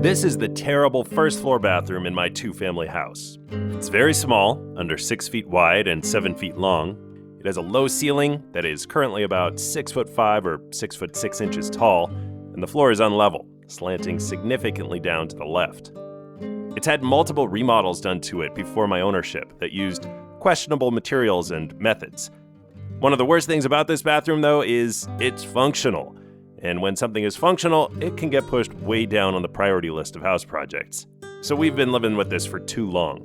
This is the terrible first floor bathroom in my two-family house. It's very small, under 6 feet wide and 7 feet long. It has a low ceiling that is currently about 6'5" or 6'6" inches tall, and the floor is unlevel, slanting significantly down to the left. It's had multiple remodels done to it before my ownership that used questionable materials and methods. One of the worst things about this bathroom, though, is it's functional. And when something is functional, it can get pushed way down on the priority list of house projects. So we've been living with this for too long.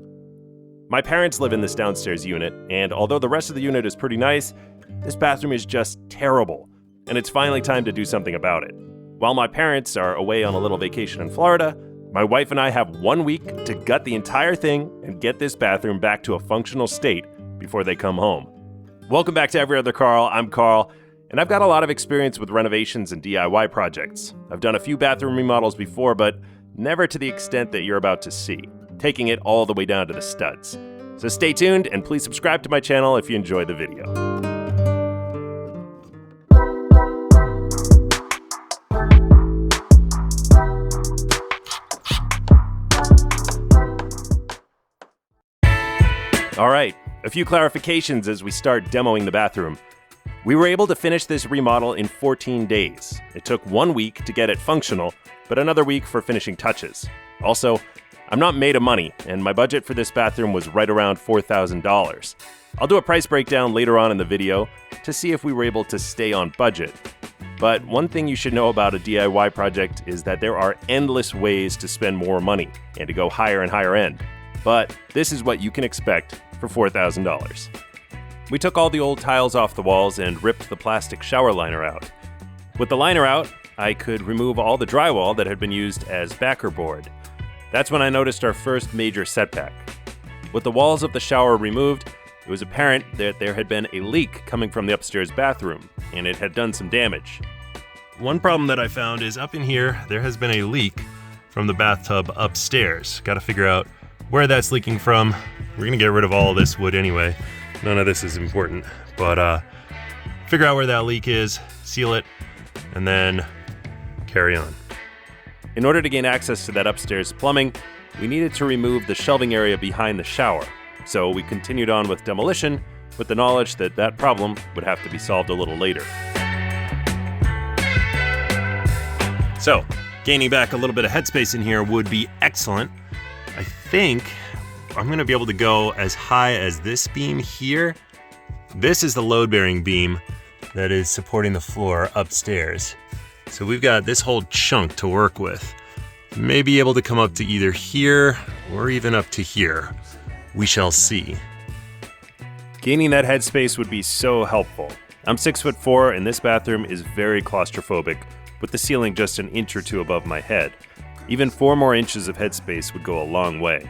My parents live in this downstairs unit, and although the rest of the unit is pretty nice, this bathroom is just terrible, and it's finally time to do something about it. While my parents are away on a little vacation in Florida, my wife and I have 1 week to gut the entire thing and get this bathroom back to a functional state before they come home. Welcome back to Every Other Carl. I'm Carl. And I've got a lot of experience with renovations and DIY projects. I've done a few bathroom remodels before, but never to the extent that you're about to see, taking it all the way down to the studs. So stay tuned and please subscribe to my channel if you enjoy the video. All right, a few clarifications as we start demoing the bathroom. We were able to finish this remodel in 14 days. It took 1 week to get it functional, but another week for finishing touches. Also, I'm not made of money, and my budget for this bathroom was right around $4,000. I'll do a price breakdown later on in the video to see if we were able to stay on budget. But one thing you should know about a DIY project is that there are endless ways to spend more money and to go higher and higher end. But this is what you can expect for $4,000. We took all the old tiles off the walls and ripped the plastic shower liner out. With the liner out, I could remove all the drywall that had been used as backer board. That's when I noticed our first major setback. With the walls of the shower removed, it was apparent that there had been a leak coming from the upstairs bathroom, and it had done some damage. One problem that I found is up in here, there has been a leak from the bathtub upstairs. Got to figure out where that's leaking from. We're gonna get rid of all of this wood anyway. None of this is important, but figure out where that leak is, seal it, and then carry on. In order to gain access to that upstairs plumbing, we needed to remove the shelving area behind the shower. So we continued on with demolition with the knowledge that that problem would have to be solved a little later. So, gaining back a little bit of headspace in here would be excellent. I think I'm gonna be able to go as high as this beam here. This is the load-bearing beam that is supporting the floor upstairs. So we've got this whole chunk to work with. May be able to come up to either here or even up to here. We shall see. Gaining that headspace would be so helpful. I'm 6'4" and this bathroom is very claustrophobic, with the ceiling just an inch or two above my head. Even 4 more inches of headspace would go a long way.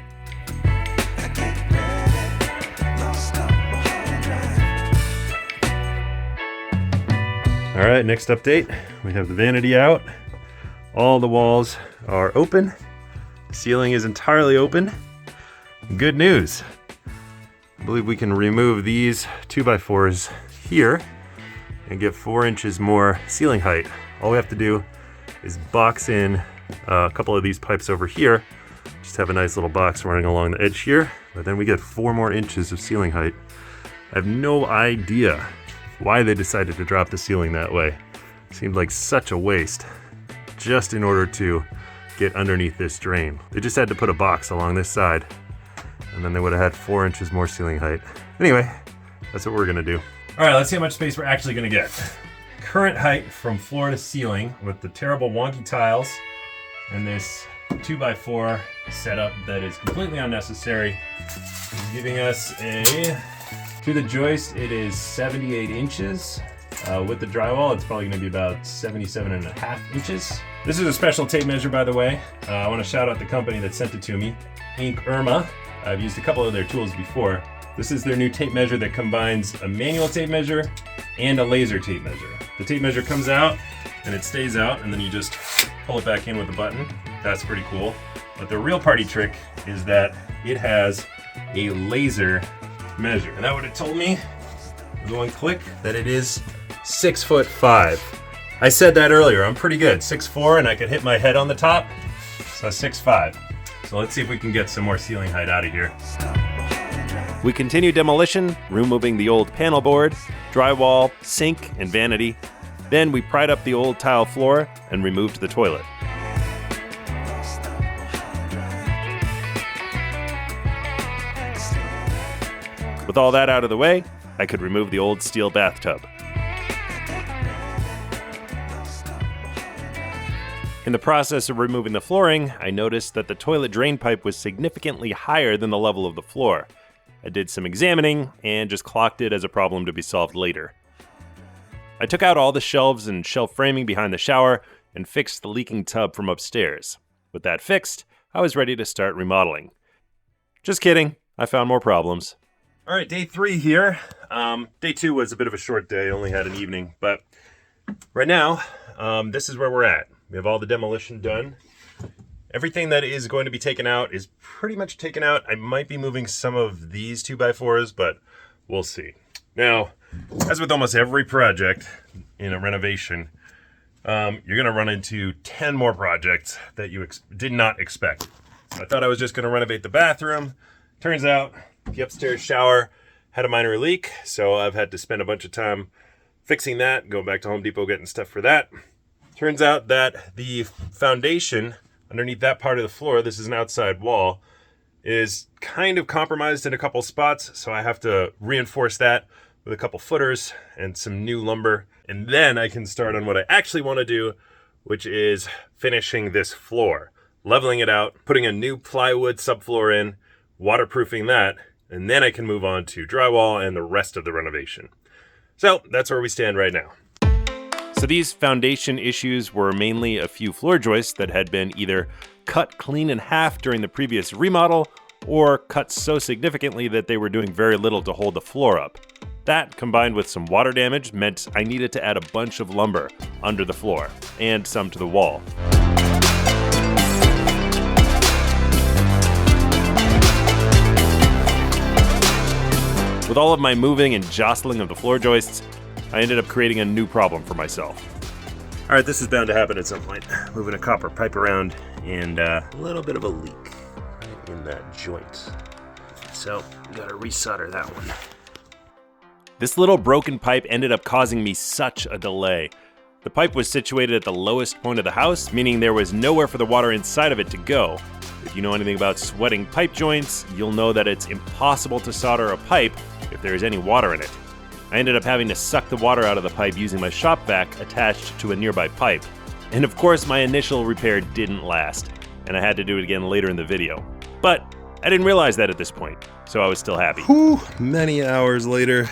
All right, next update. We have the vanity out. All the walls are open. The ceiling is entirely open. Good news. I believe we can remove these 2x4s here and get 4 inches more ceiling height. All we have to do is box in a couple of these pipes over here. Just have a nice little box running along the edge here, but then we get 4 more inches of ceiling height. I have no idea why they decided to drop the ceiling that way. Seemed like such a waste, just in order to get underneath this drain. They just had to put a box along this side, and then they would have had 4 inches more ceiling height. Anyway, that's what we're gonna do. All right, let's see how much space we're actually gonna get. Current height from floor to ceiling with the terrible wonky tiles and this 2x4 setup that is completely unnecessary is giving us to the joist, it is 78 inches. With the drywall, it's probably gonna be about 77.5 inches. This is a special tape measure, by the way. I wanna shout out the company that sent it to me, InkErma. I've used a couple of their tools before. This is their new tape measure that combines a manual tape measure and a laser tape measure. The tape measure comes out and it stays out, and then you just pull it back in with a button. That's pretty cool. But the real party trick is that it has a laser measure. And that would have told me, with one click, that it is 6'5". I said that earlier, I'm pretty good, 6'4", and I could hit my head on the top. So 6'5". So let's see if we can get some more ceiling height out of here. We continue demolition, removing the old panel board, drywall, sink, and vanity. Then we pried up the old tile floor and removed the toilet. With all that out of the way, I could remove the old steel bathtub. In the process of removing the flooring, I noticed that the toilet drain pipe was significantly higher than the level of the floor. I did some examining and just clocked it as a problem to be solved later. I took out all the shelves and shelf framing behind the shower and fixed the leaking tub from upstairs. With that fixed, I was ready to start remodeling. Just kidding, I found more problems. All right, day 3 here. Day 2 was a bit of a short day, only had an evening, but right now, this is where we're at. We have all the demolition done. Everything that is going to be taken out is pretty much taken out. I might be moving some of these 2x4s, but we'll see. Now, as with almost every project in a renovation, you're gonna run into 10 more projects that you did not expect. I thought I was just gonna renovate the bathroom. Turns out the upstairs shower had a minor leak, so I've had to spend a bunch of time fixing that, going back to Home Depot getting stuff for that. Turns out that the foundation underneath that part of the floor, this is an outside wall, is kind of compromised in a couple spots, so I have to reinforce that with a couple footers and some new lumber, and then I can start on what I actually want to do, which is finishing this floor, leveling it out, putting a new plywood subfloor in, waterproofing that, and then I can move on to drywall and the rest of the renovation. So that's where we stand right now. So these foundation issues were mainly a few floor joists that had been either cut clean in half during the previous remodel or cut so significantly that they were doing very little to hold the floor up. That, combined with some water damage, meant I needed to add a bunch of lumber under the floor and some to the wall. With all of my moving and jostling of the floor joists, I ended up creating a new problem for myself. All right, this is bound to happen at some point. Moving a copper pipe around and a little bit of a leak right in that joint. So we gotta resolder that one. This little broken pipe ended up causing me such a delay. The pipe was situated at the lowest point of the house, meaning there was nowhere for the water inside of it to go. If you know anything about sweating pipe joints, you'll know that it's impossible to solder a pipe if there is any water in it. I ended up having to suck the water out of the pipe using my shop vac attached to a nearby pipe. And of course, my initial repair didn't last, and I had to do it again later in the video. But I didn't realize that at this point, so I was still happy. Whew, many hours later,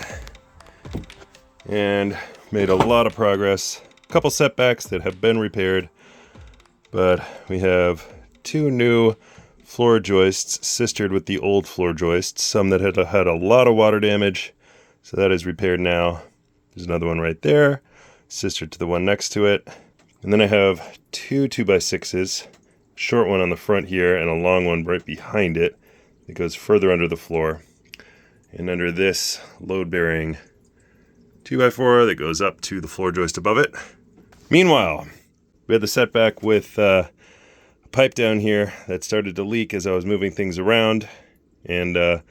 and made a lot of progress. A couple setbacks that have been repaired, but we have 2 new floor joists sistered with the old floor joists, some that had a lot of water damage. So that is repaired now. There's another one right there, sistered to the one next to it. And then I have 2 2x6s, short one on the front here and a long one right behind it that goes further under the floor. And under this load-bearing 2x4 that goes up to the floor joist above it. Meanwhile, we had the setback with a pipe down here that started to leak as I was moving things around, and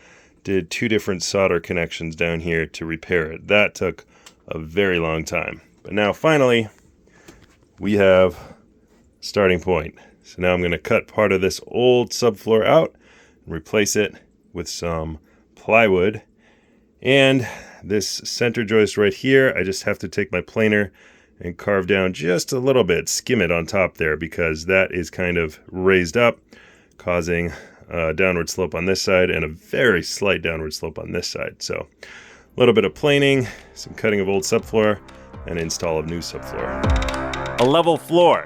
did 2 different solder connections down here to repair it. That took a very long time. But now finally, we have a starting point. So now I'm going to cut part of this old subfloor out and replace it with some plywood. And this center joist right here, I just have to take my planer and carve down just a little bit, skim it on top there, because that is kind of raised up, causing a downward slope on this side and a very slight downward slope on this side. So a little bit of planing, some cutting of old subfloor, and install of new subfloor. A level floor.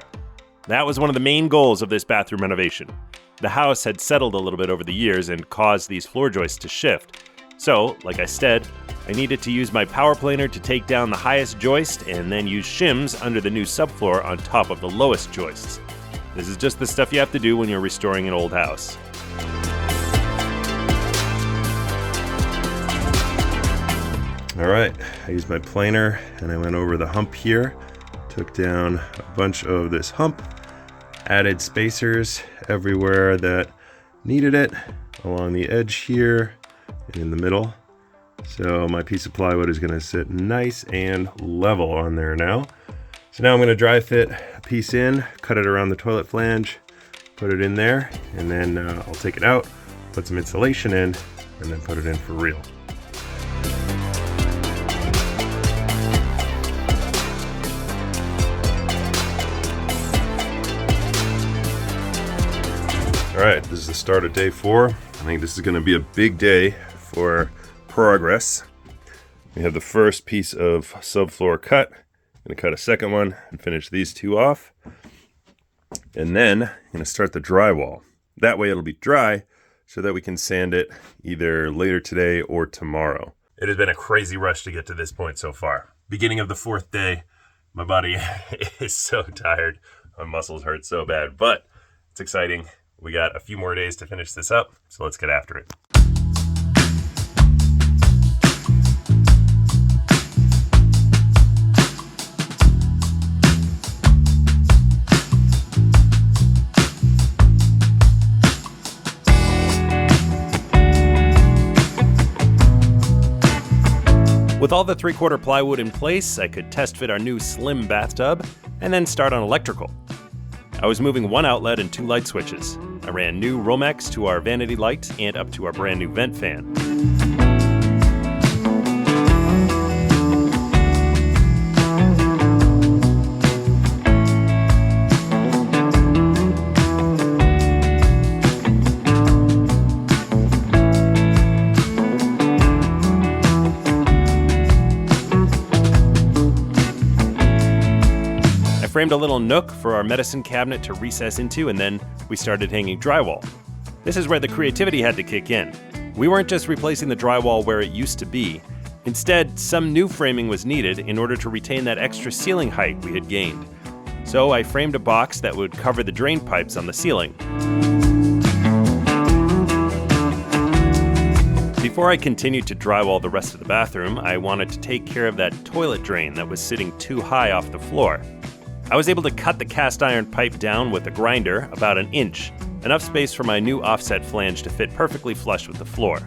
That was one of the main goals of this bathroom renovation. The house had settled a little bit over the years and caused these floor joists to shift. So, like I said, I needed to use my power planer to take down the highest joist and then use shims under the new subfloor on top of the lowest joists. This is just the stuff you have to do when you're restoring an old house. All right, I used my planer and I went over the hump here, took down a bunch of this hump, Added spacers everywhere that needed it, along the edge here and in the middle. So my piece of plywood is gonna sit nice and level on there now. So now I'm gonna dry fit a piece in, cut it around the toilet flange, put it in there, and then I'll take it out, put some insulation in, and then put it in for real. All right, this is the start of day 4. I think this is gonna be a big day for progress. We have the first piece of subfloor cut. I'm gonna cut a second one and finish these 2 off. And then I'm gonna start the drywall. That way it'll be dry so that we can sand it either later today or tomorrow. It has been a crazy rush to get to this point so far. Beginning of the 4th day, my body is so tired. My muscles hurt so bad, but it's exciting. We got a few more days to finish this up, so let's get after it. With all the 3/4 plywood in place, I could test fit our new slim bathtub and then start on electrical. I was moving 1 outlet and 2 light switches. I ran new Romex to our vanity light and up to our brand new vent fan. I framed a little nook for our medicine cabinet to recess into, and then we started hanging drywall. This is where the creativity had to kick in. We weren't just replacing the drywall where it used to be. Instead, some new framing was needed in order to retain that extra ceiling height we had gained. So I framed a box that would cover the drain pipes on the ceiling. Before I continued to drywall the rest of the bathroom, I wanted to take care of that toilet drain that was sitting too high off the floor. I was able to cut the cast iron pipe down with a grinder about 1 inch, enough space for my new offset flange to fit perfectly flush with the floor.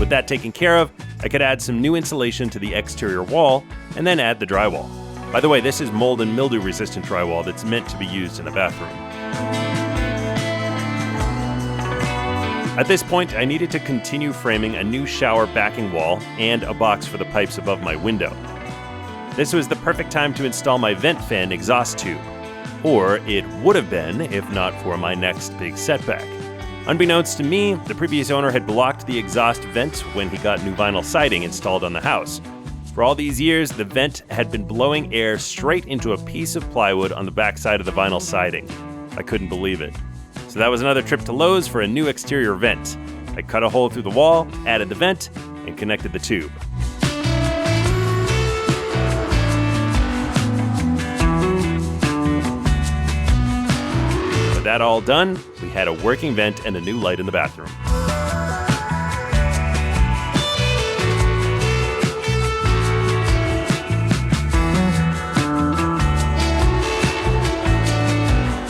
With that taken care of, I could add some new insulation to the exterior wall and then add the drywall. By the way, this is mold and mildew resistant drywall that's meant to be used in a bathroom. At this point, I needed to continue framing a new shower backing wall and a box for the pipes above my window. This was the perfect time to install my vent fan exhaust tube. Or it would have been if not for my next big setback. Unbeknownst to me, the previous owner had blocked the exhaust vent when he got new vinyl siding installed on the house. For all these years, the vent had been blowing air straight into a piece of plywood on the backside of the vinyl siding. I couldn't believe it. So that was another trip to Lowe's for a new exterior vent. I cut a hole through the wall, added the vent, and connected the tube. With that all done, we had a working vent and a new light in the bathroom.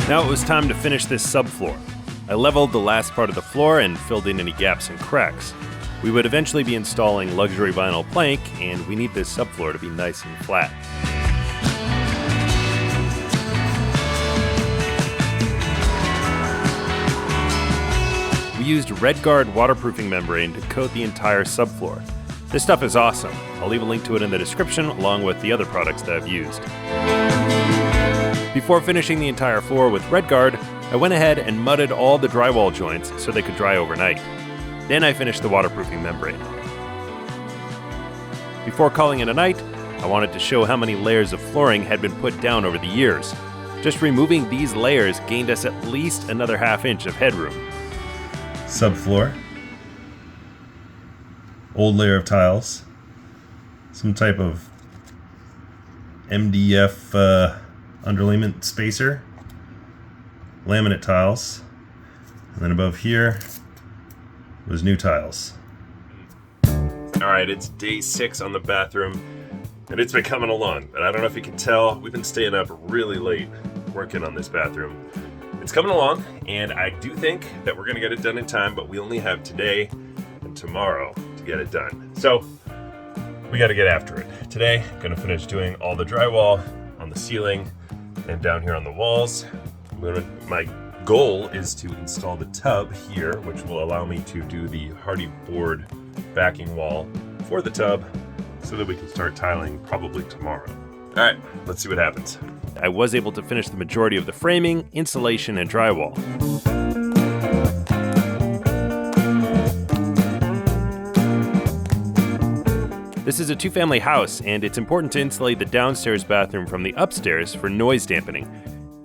Now it was time to finish this subfloor. I leveled the last part of the floor and filled in any gaps and cracks. We would eventually be installing luxury vinyl plank, and we need this subfloor to be nice and flat. We used RedGard waterproofing membrane to coat the entire subfloor. This stuff is awesome. I'll leave a link to it in the description along with the other products that I've used. Before finishing the entire floor with RedGard, I went ahead and mudded all the drywall joints so they could dry overnight. Then I finished the waterproofing membrane. Before calling it a night, I wanted to show how many layers of flooring had been put down over the years. Just removing these layers gained us at least another ½ inch of headroom. Subfloor. Old layer of tiles. Some type of MDF underlayment spacer, laminate tiles, and then above here was new tiles. All right, it's day 6 on the bathroom. And it's been coming along, but I don't know if you can tell, we've been staying up really late working on this bathroom. It's coming along, and I do think that we're gonna get it done in time, but we only have today and tomorrow to get it done. So we gotta get after it. Today, I'm gonna finish doing all the drywall on the ceiling and down here on the walls. My goal is to install the tub here, which will allow me to do the hardy board backing wall for the tub so that we can start tiling probably tomorrow. All right, let's see what happens. I was able to finish the majority of the framing, insulation, and drywall. This is a two-family house, and it's important to insulate the downstairs bathroom from the upstairs for noise dampening.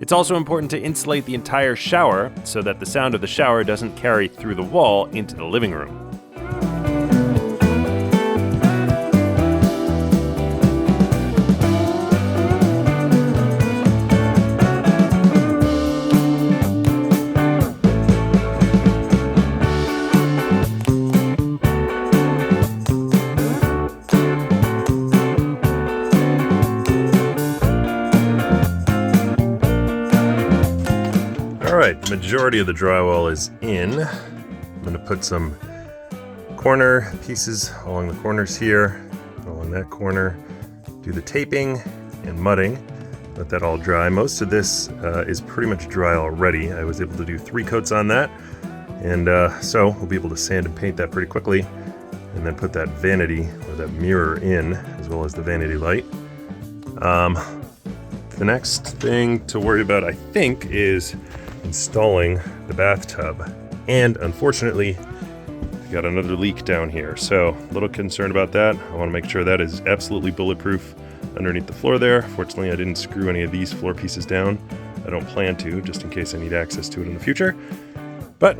It's also important to insulate the entire shower so that the sound of the shower doesn't carry through the wall into the living room. Alright, the majority of the drywall is in. I'm going to put some corner pieces along the corners here, along that corner, do the taping and mudding, let that all dry. Most of this is pretty much dry already. I was able to do 3 coats on that, and so we'll be able to sand and paint that pretty quickly, and then put that vanity or that mirror in, as well as the vanity light. The next thing to worry about, I think, is installing the bathtub. And unfortunately, we got another leak down here, so a little concerned about that. I want to make sure that is absolutely bulletproof underneath the floor there. Fortunately, I didn't screw any of these floor pieces down. I don't plan to, just in case I need access to it in the future. But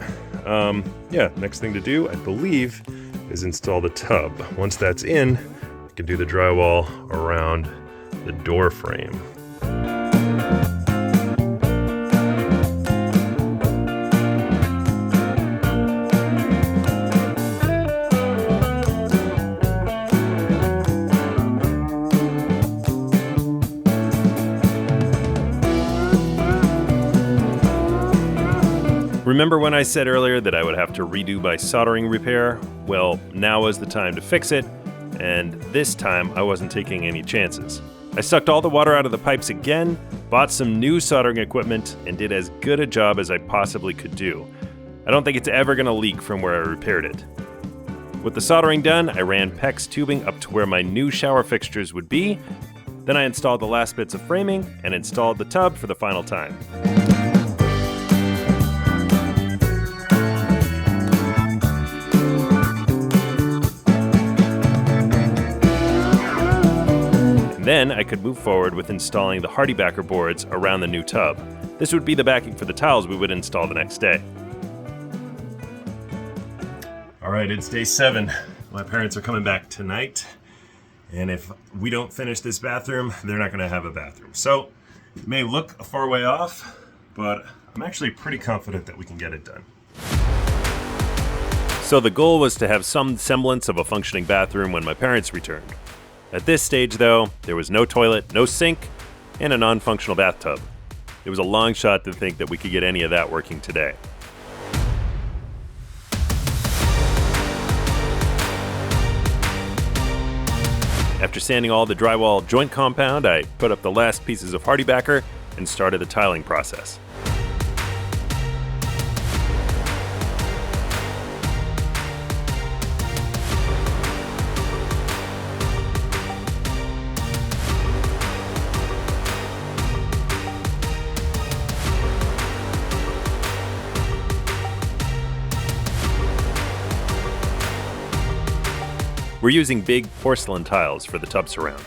yeah, next thing to do, I believe, is install the tub. Once that's in, I can do the drywall around the door frame. Remember when I said earlier that I would have to redo my soldering repair? Well, now is the time to fix it, and this time I wasn't taking any chances. I sucked all the water out of the pipes again, bought some new soldering equipment, and did as good a job as I possibly could do. I don't think it's ever going to leak from where I repaired it. With the soldering done, I ran PEX tubing up to where my new shower fixtures would be. Then I installed the last bits of framing and installed the tub for the final time. Then I could move forward with installing the hardy backer boards around the new tub. This would be the backing for the tiles we would install the next day. All right, it's day 7. My parents are coming back tonight, and if we don't finish this bathroom, they're not gonna have a bathroom. So it may look a far way off, but I'm actually pretty confident that we can get it done. So the goal was to have some semblance of a functioning bathroom when my parents returned. At this stage, though, there was no toilet, no sink, and a non-functional bathtub. It was a long shot to think that we could get any of that working today. After sanding all the drywall joint compound, I put up the last pieces of hardy backer and started the tiling process. We're using big porcelain tiles for the tub surround.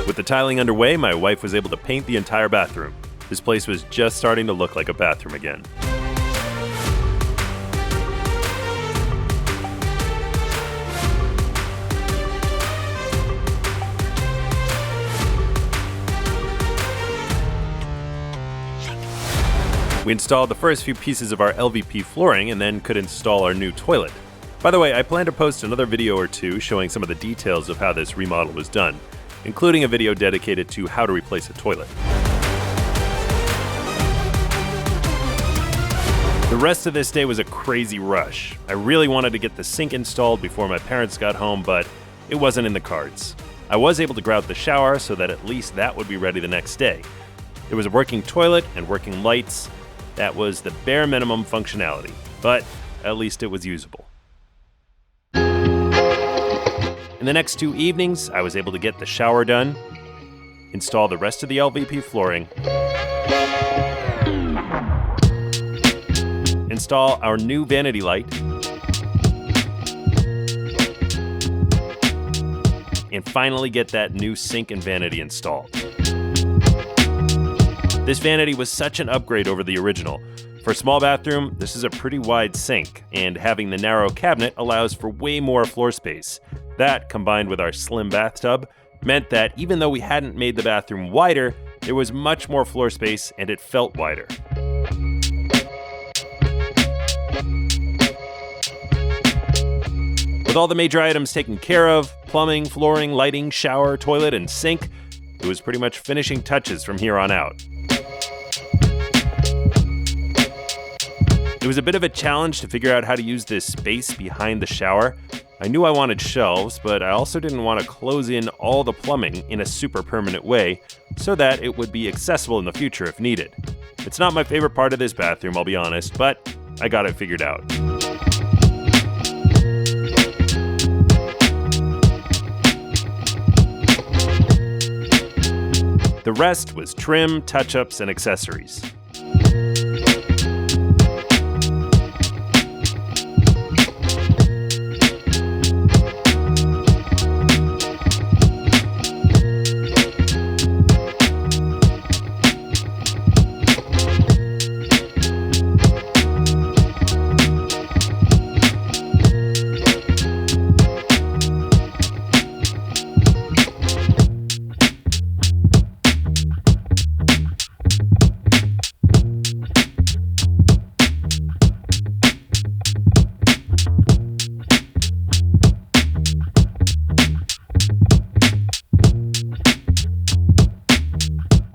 With the tiling underway, my wife was able to paint the entire bathroom. This place was just starting to look like a bathroom again. We installed the first few pieces of our LVP flooring and then could install our new toilet. By the way, I plan to post another video or two showing some of the details of how this remodel was done, including a video dedicated to how to replace a toilet. The rest of this day was a crazy rush. I really wanted to get the sink installed before my parents got home, but it wasn't in the cards. I was able to grout the shower so that at least that would be ready the next day. There was a working toilet and working lights. That was the bare minimum functionality, but at least it was usable. In the next 2 evenings, I was able to get the shower done, install the rest of the LVP flooring, install our new vanity light, and finally get that new sink and vanity installed. This vanity was such an upgrade over the original. For a small bathroom, this is a pretty wide sink, and having the narrow cabinet allows for way more floor space. That, combined with our slim bathtub, meant that even though we hadn't made the bathroom wider, there was much more floor space and it felt wider. With all the major items taken care of, plumbing, flooring, lighting, shower, toilet, and sink, it was pretty much finishing touches from here on out. It was a bit of a challenge to figure out how to use this space behind the shower. I knew I wanted shelves, but I also didn't want to close in all the plumbing in a super permanent way so that it would be accessible in the future if needed. It's not my favorite part of this bathroom, I'll be honest, but I got it figured out. The rest was trim, touch-ups, and accessories.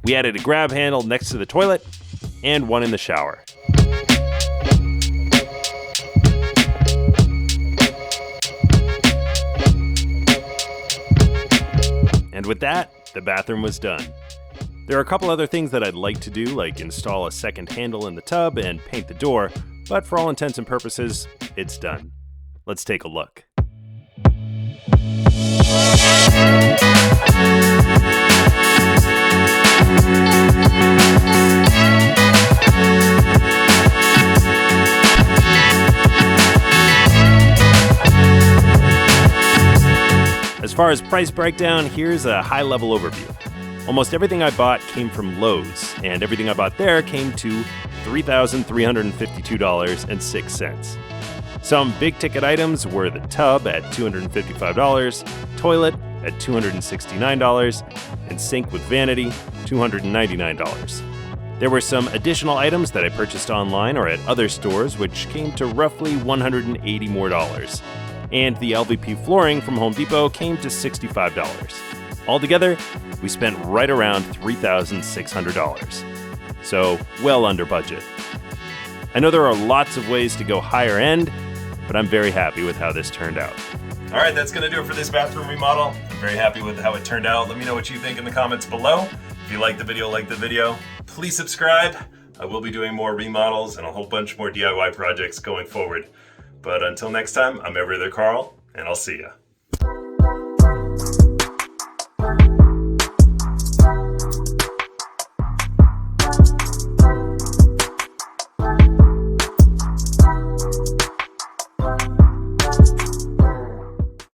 We added a grab handle next to the toilet and one in the shower. And with that, the bathroom was done. There are a couple other things that I'd like to do, like install a second handle in the tub and paint the door, but for all intents and purposes, it's done. Let's take a look. As far as price breakdown, here's a high-level overview. Almost everything I bought came from Lowe's, and everything I bought there came to $3,352.06. Some big-ticket items were the tub at $255, toilet at $269, and sink with vanity, $299. There were some additional items that I purchased online or at other stores, which came to roughly $180 more. And the LVP flooring from Home Depot came to $65. Altogether, we spent right around $3,600. So, well under budget. I know there are lots of ways to go higher end, but I'm very happy with how this turned out. All right, that's going to do it for this bathroom remodel. I'm very happy with how it turned out. Let me know what you think in the comments below. If you like the video, please subscribe. I will be doing more remodels and a whole bunch more DIY projects going forward. But until next time, I'm Everyday Carl, and I'll see ya.